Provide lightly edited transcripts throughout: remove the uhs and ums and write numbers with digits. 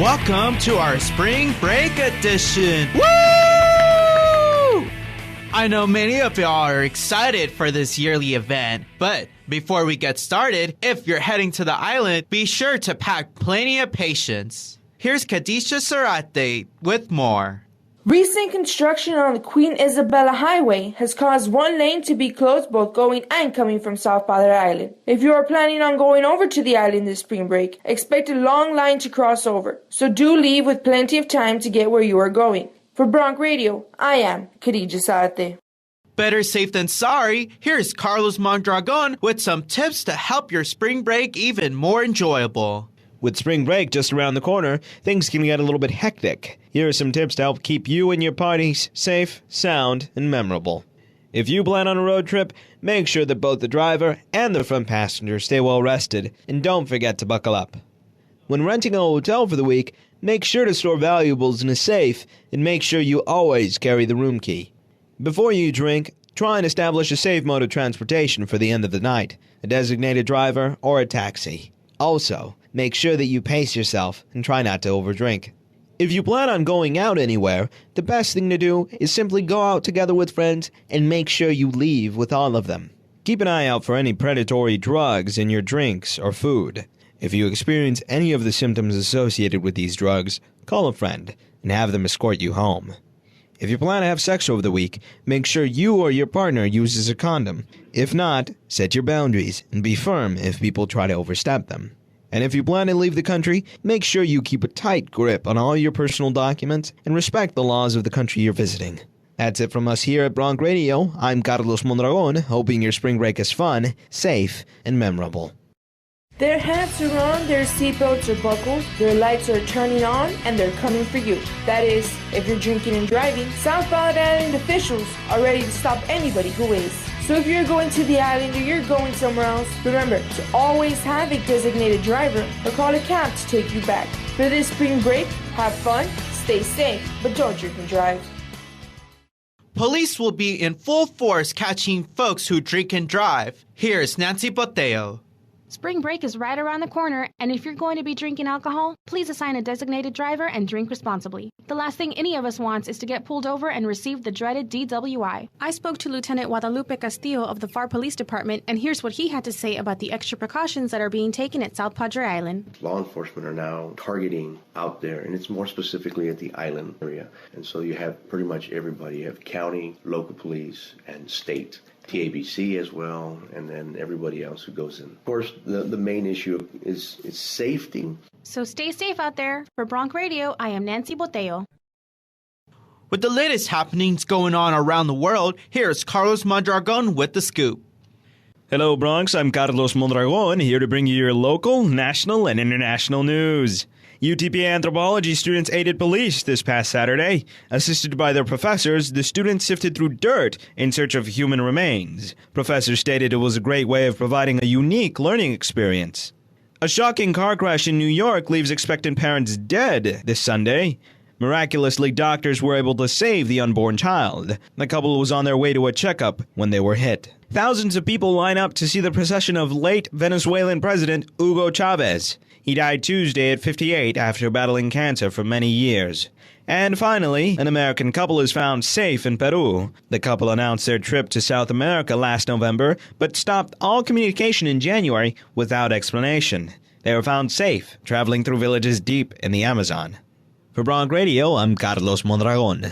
Welcome to our Spring Break Edition. Woo! I know many of y'all are excited for this yearly event, but before we get started, if you're heading to the island, be sure to pack plenty of patience. Here's Khadijah Sarate with more. Recent construction on the Queen Isabella Highway has caused one lane to be closed both going and coming from South Padre Island. If you are planning on going over to the island this spring break, expect a long line to cross over, so do leave with plenty of time to get where you are going. For Bronc Radio, I am Khadijah Sarate. Better safe than sorry, here's Carlos Mondragon with some tips to help your spring break even more enjoyable. With spring break just around the corner, things can get a little bit hectic. Here are some tips to help keep you and your parties safe, sound, and memorable. If you plan on a road trip, make sure that both the driver and the front passenger stay well rested, and don't forget to buckle up. When renting a hotel for the week, make sure to store valuables in a safe, and make sure you always carry the room key. Before you drink, try and establish a safe mode of transportation for the end of the night, a designated driver or a taxi. Also, make sure that you pace yourself and try not to overdrink. If you plan on going out anywhere, the best thing to do is simply go out together with friends and make sure you leave with all of them. Keep an eye out for any predatory drugs in your drinks or food. If you experience any of the symptoms associated with these drugs, call a friend and have them escort you home. If you plan to have sex over the week, make sure you or your partner uses a condom. If not, set your boundaries and be firm if people try to overstep them. And if you plan to leave the country, make sure you keep a tight grip on all your personal documents and respect the laws of the country you're visiting. That's it from us here at Bronc Radio. I'm Carlos Mondragon, hoping your spring break is fun, safe, and memorable. Their hats are on, their seatbelts are buckled, their lights are turning on, and they're coming for you. That is, if you're drinking and driving, South Padre Island officials are ready to stop anybody who is. So if you're going to the island or you're going somewhere else, remember to always have a designated driver or call a cab to take you back. For this spring break, have fun, stay safe, but don't drink and drive. Police will be in full force catching folks who drink and drive. Here's Nancy Boteo. Spring break is right around the corner, and if you're going to be drinking alcohol, please assign a designated driver and drink responsibly. The last thing any of us wants is to get pulled over and receive the dreaded DWI. I spoke to Lieutenant Guadalupe Castillo of the FAR Police Department, and here's what he had to say about the extra precautions that are being taken at South Padre Island. Law enforcement are now targeting out there, and it's more specifically at the island area. And so you have pretty much everybody. You have county, local police, and state. TABC as well, and then everybody else who goes in. Of course, the main issue is safety. So stay safe out there. For Bronc Radio, I am Nancy Boteo. With the latest happenings going on around the world, here's Carlos Mondragon with the scoop. Hello, Bronx. I'm Carlos Mondragon, here to bring you your local, national, and international news. UTP anthropology students aided police this past Saturday. Assisted by their professors, the students sifted through dirt in search of human remains. Professors stated it was a great way of providing a unique learning experience. A shocking car crash in New York leaves expectant parents dead this Sunday. Miraculously, doctors were able to save the unborn child. The couple was on their way to a checkup when they were hit. Thousands of people line up to see the procession of late Venezuelan President Hugo Chavez. He died Tuesday at 58 after battling cancer for many years. And finally, an American couple is found safe in Peru. The couple announced their trip to South America last November, but stopped all communication in January without explanation. They were found safe, traveling through villages deep in the Amazon. For Bronc Radio, I'm Carlos Mondragon.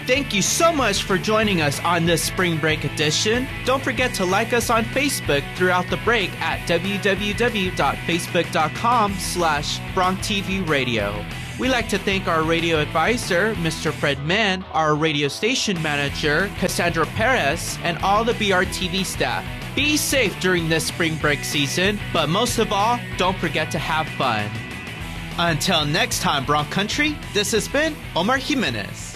Thank you so much for joining us on this Spring Break edition. Don't forget to like us on Facebook throughout the break at www.facebook.com/BroncTVRadio. We'd like to thank our radio advisor, Mr. Fred Mann, our radio station manager, Cassandra Perez, and all the BRTV staff. Be safe during this spring break season, but most of all, don't forget to have fun. Until next time, Bronc Country, this has been Omar Jimenez.